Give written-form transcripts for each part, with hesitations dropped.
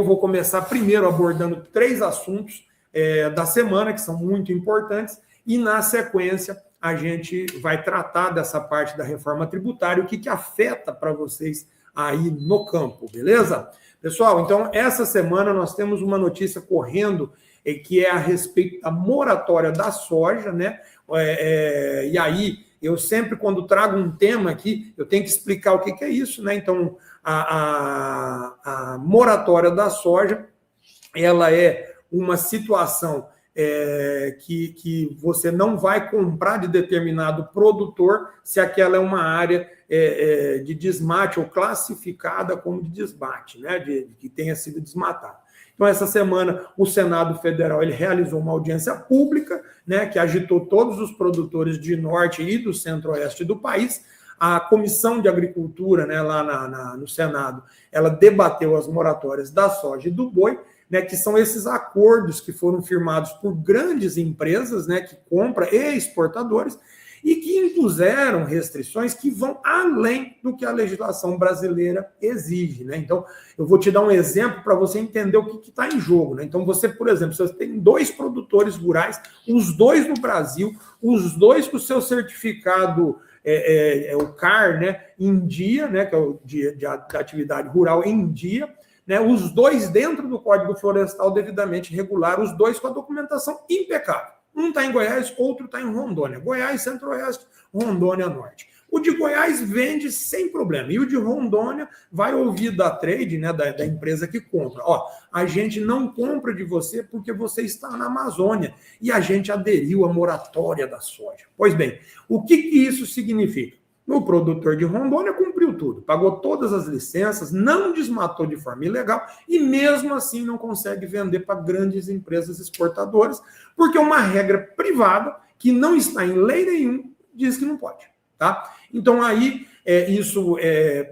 Eu vou começar primeiro abordando 3 assuntos da semana, que são muito importantes, e na sequência a gente vai tratar dessa parte da reforma tributária, o que afeta para vocês aí no campo, beleza? Pessoal, então essa semana nós temos uma notícia correndo que é a respeito da moratória da soja, né? E aí, eu sempre, quando trago um tema aqui, eu tenho que explicar o que é isso, né? Então, a moratória da soja, ela é uma situação que você não vai comprar de determinado produtor se aquela é uma área de desmate ou classificada como de desmate, né? Que tenha sido desmatada. Então, essa semana, o Senado Federal ele realizou uma audiência pública, né, que agitou todos os produtores de norte e do centro-oeste do país. A Comissão de Agricultura, né, lá no Senado, ela debateu as moratórias da soja e do boi, né, que são esses acordos que foram firmados por grandes empresas, né, que compram e exportadores, e que impuseram restrições que vão além do que a legislação brasileira exige, né? Então, eu vou te dar um exemplo para você entender o que está em jogo, né? Então, você, por exemplo, você tem 2 produtores rurais, os 2 no Brasil, os 2 com o seu certificado, o CAR, né, em dia, né, que é o da atividade rural em dia, né, os 2 dentro do Código Florestal devidamente regular, os 2 com a documentação impecável. Um está em Goiás, outro está em Rondônia. Goiás, Centro-Oeste, Rondônia, Norte. O de Goiás vende sem problema. E o de Rondônia vai ouvir da trade, né, da empresa que compra. Ó, a gente não compra de você porque você está na Amazônia. E a gente aderiu à moratória da soja. Pois bem, o que isso significa? O produtor de Rondônia cumpriu tudo, pagou todas as licenças, não desmatou de forma ilegal e mesmo assim não consegue vender para grandes empresas exportadoras, porque uma regra privada, que não está em lei nenhuma, diz que não pode. Tá? Então aí isso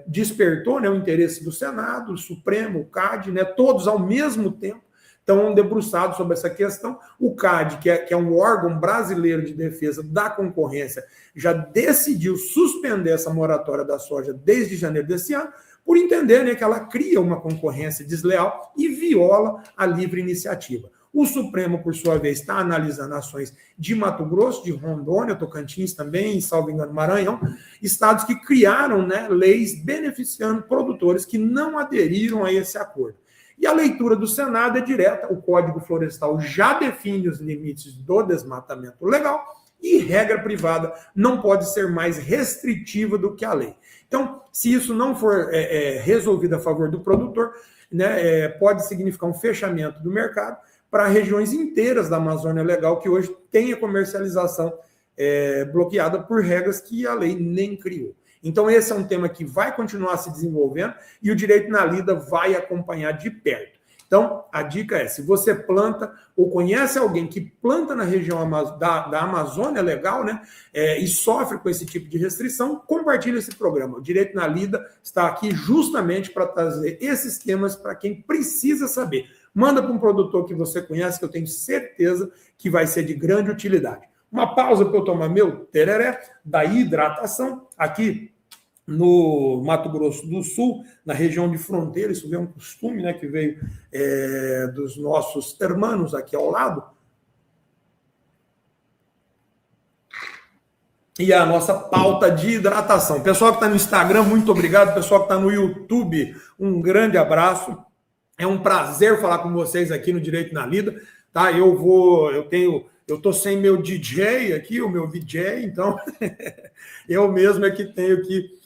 despertou, né, o interesse do Senado, do Supremo, o CAD, né, todos ao mesmo tempo, estão debruçados sobre essa questão. O CAD, que é um órgão brasileiro de defesa da concorrência, já decidiu suspender essa moratória da soja desde janeiro desse ano, por entender, né, que ela cria uma concorrência desleal e viola a livre iniciativa. O Supremo, por sua vez, está analisando ações de Mato Grosso, de Rondônia, Tocantins também, salvo engano, Maranhão, estados que criaram, né, leis beneficiando produtores que não aderiram a esse acordo. E a leitura do Senado é direta, o Código Florestal já define os limites do desmatamento legal e regra privada não pode ser mais restritiva do que a lei. Então, se isso não for resolvido a favor do produtor, né, pode significar um fechamento do mercado para regiões inteiras da Amazônia Legal que hoje tem a comercialização bloqueada por regras que a lei nem criou. Então, esse é um tema que vai continuar se desenvolvendo e o Direito na Lida vai acompanhar de perto. Então, a dica é, se você planta ou conhece alguém que planta na região da Amazônia Legal, né, e sofre com esse tipo de restrição, compartilhe esse programa. O Direito na Lida está aqui justamente para trazer esses temas para quem precisa saber. Manda para um produtor que você conhece, que eu tenho certeza que vai ser de grande utilidade. Uma pausa para eu tomar meu tereré da hidratação aqui no Mato Grosso do Sul, na região de fronteira. Isso é um costume, né, que veio dos nossos irmãos aqui ao lado. E a nossa pauta de hidratação. Pessoal que está no Instagram, muito obrigado. Pessoal que está no YouTube, um grande abraço. É um prazer falar com vocês aqui no Direito na Lida. Tá? Eu estou sem meu DJ aqui, o meu VJ, então eu mesmo é que tenho que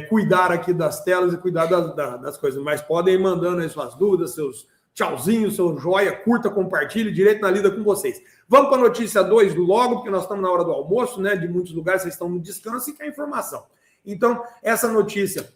cuidar aqui das telas e cuidar das coisas. Mas podem ir mandando aí suas dúvidas, seus tchauzinhos, seu joia, curta, compartilhe, Direito na Lida com vocês. Vamos para a notícia 2 logo, porque nós estamos na hora do almoço, né? De muitos lugares vocês estão no descanso e quer informação. Então, essa notícia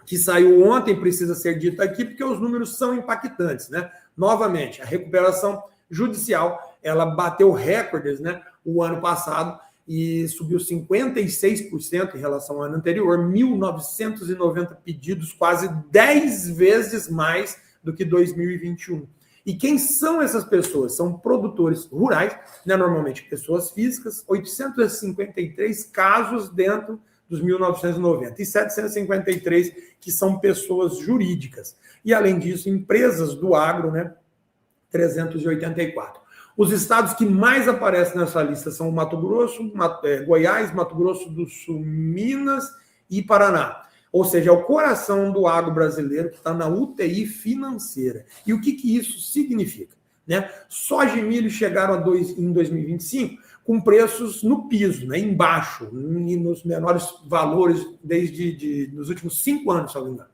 que saiu ontem precisa ser dita aqui, porque os números são impactantes, né? Novamente, a recuperação judicial, ela bateu recordes, né, o ano passado e subiu 56% em relação ao ano anterior, 1.990 pedidos, quase 10 vezes mais do que 2021. E quem são essas pessoas? São produtores rurais, né, normalmente pessoas físicas, 853 casos dentro dos 1990, e 753 que são pessoas jurídicas. E, além disso, empresas do agro, né, 384. Os estados que mais aparecem nessa lista são Mato Grosso, Goiás, Mato Grosso do Sul, Minas e Paraná. Ou seja, é o coração do agro brasileiro que está na UTI financeira. E o que isso significa? Né? Soja e milho chegaram em 2025 com preços no piso, né? Embaixo, nos menores valores nos últimos 5 anos, se não me engano.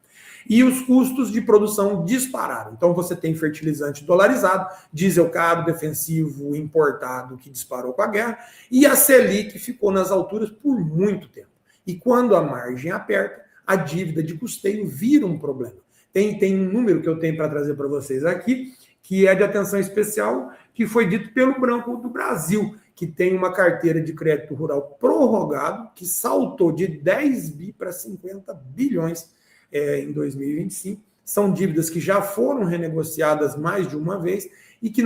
E os custos de produção dispararam. Então, você tem fertilizante dolarizado, diesel caro, defensivo importado, que disparou com a guerra, e a Selic ficou nas alturas por muito tempo. E quando a margem aperta, a dívida de custeio vira um problema. Tem um número que eu tenho para trazer para vocês aqui, que é de atenção especial, que foi dito pelo Banco do Brasil, que tem uma carteira de crédito rural prorrogado, que saltou de 10 bi para 50 bilhões em 2025. São dívidas que já foram renegociadas mais de uma vez e que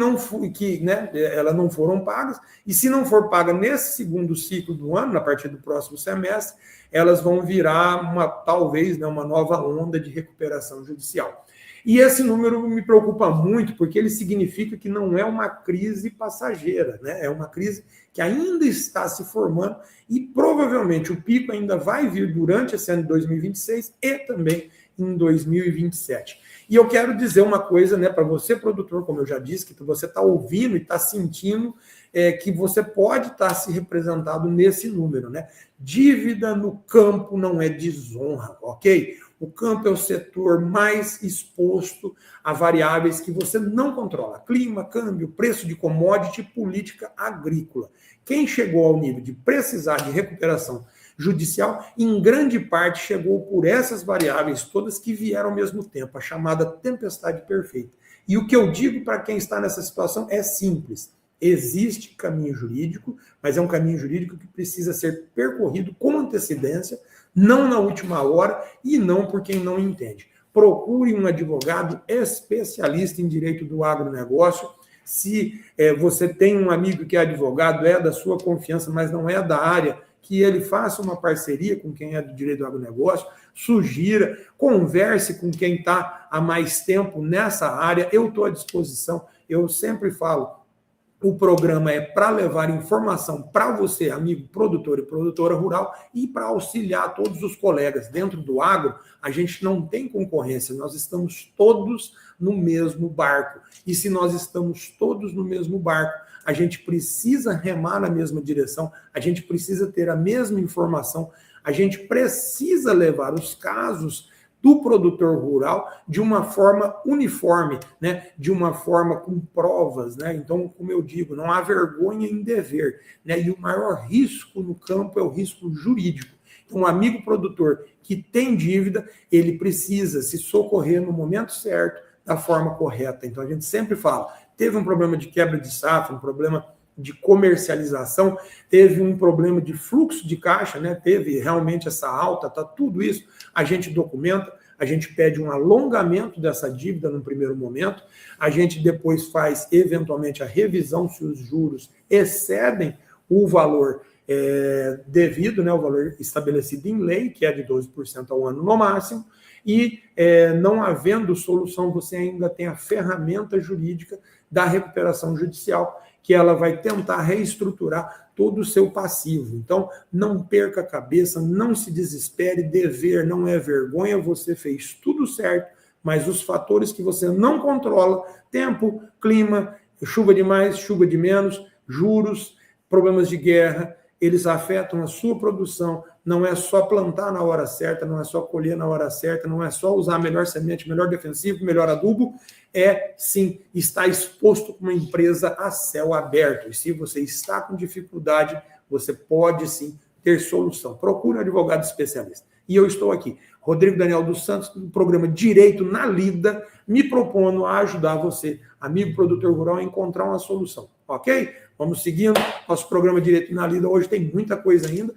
elas não foram pagas. E se não for paga nesse segundo ciclo do ano, a partir do próximo semestre, elas vvão virar talvez uma nova onda de recuperação judicial. E esse número me preocupa muito, porque ele significa que não é uma crise passageira, né? É uma crise que ainda está se formando e provavelmente o pico ainda vai vir durante esse ano de 2026 e também em 2027. E eu quero dizer uma coisa, né, para você, produtor, como eu já disse, que você está ouvindo e está sentindo que você pode estar se representado nesse número, né? Dívida no campo não é desonra, ok? O campo é o setor mais exposto a variáveis que você não controla. Clima, câmbio, preço de commodity, política agrícola. Quem chegou ao nível de precisar de recuperação judicial, em grande parte chegou por essas variáveis todas que vieram ao mesmo tempo, a chamada tempestade perfeita. E o que eu digo para quem está nessa situação é simples. Existe caminho jurídico, mas é um caminho jurídico que precisa ser percorrido com antecedência, não na última hora e não por quem não entende. Procure um advogado especialista em direito do agronegócio. Se você tem um amigo que é advogado, é da sua confiança, mas não é da área, que ele faça uma parceria com quem é do direito do agronegócio, sugira, converse com quem está há mais tempo nessa área. Eu estou à disposição, eu sempre falo, o programa é para levar informação para você, amigo produtor e produtora rural, e para auxiliar todos os colegas. Dentro do agro, a gente não tem concorrência, nós estamos todos no mesmo barco. E se nós estamos todos no mesmo barco, a gente precisa remar na mesma direção, a gente precisa ter a mesma informação, a gente precisa levar os casos do produtor rural de uma forma uniforme, né? De uma forma com provas, né? Então, como eu digo, não há vergonha em dever, né? E o maior risco no campo é o risco jurídico. Então, um amigo produtor que tem dívida, ele precisa se socorrer no momento certo, da forma correta. Então, a gente sempre fala, teve um problema de quebra de safra, um problema de comercialização, teve um problema de fluxo de caixa, né? Teve realmente essa alta, tá tudo isso, a gente documenta, a gente pede um alongamento dessa dívida no primeiro momento, a gente depois faz, eventualmente, a revisão se os juros excedem o valor devido, né? O valor estabelecido em lei, que é de 12% ao ano no máximo, e não havendo solução, você ainda tem a ferramenta jurídica da recuperação judicial, que ela vai tentar reestruturar todo o seu passivo. Então, não perca a cabeça, não se desespere, dever não é vergonha, você fez tudo certo, mas os fatores que você não controla, tempo, clima, chuva de mais, chuva de menos, juros, problemas de guerra, eles afetam a sua produção. Não é só plantar na hora certa, não é só colher na hora certa, não é só usar melhor semente, melhor defensivo, melhor adubo, é sim estar exposto com uma empresa a céu aberto. E se você está com dificuldade, você pode sim ter solução. Procure um advogado especialista. E eu estou aqui, Rodrigo Daniel dos Santos, do programa Direito na Lida, me propondo a ajudar você, amigo produtor rural, a encontrar uma solução. Ok? Vamos seguindo. Nosso programa Direito na Lida hoje tem muita coisa ainda.